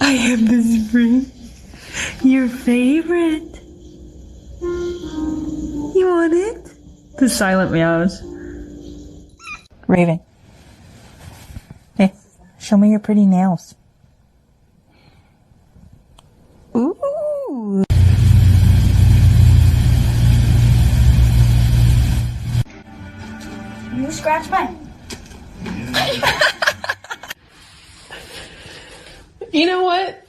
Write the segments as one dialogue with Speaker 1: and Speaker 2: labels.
Speaker 1: I have this ring. Your favorite. You want it? The silent meows. Raven. Hey, show me your pretty nails. Ooh.
Speaker 2: You scratch mine.
Speaker 3: You know what?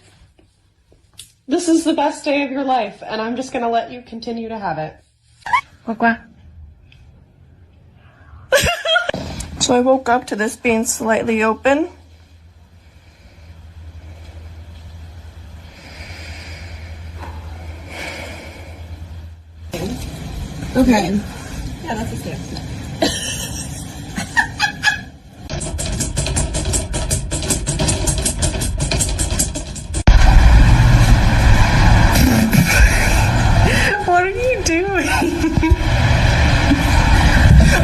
Speaker 3: This is the best day of your life, and I'm just gonna let you continue to have it.
Speaker 1: Quack quack.
Speaker 2: So I woke up to this being slightly open.
Speaker 3: Okay.
Speaker 2: Yeah, that's a step.
Speaker 1: What are you doing?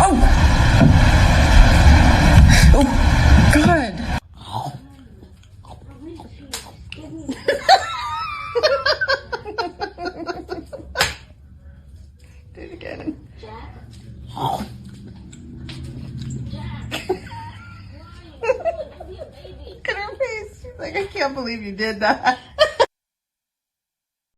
Speaker 1: Oh! Oh, God.
Speaker 2: Do it again. Look at her face. She's like, I can't believe you did that.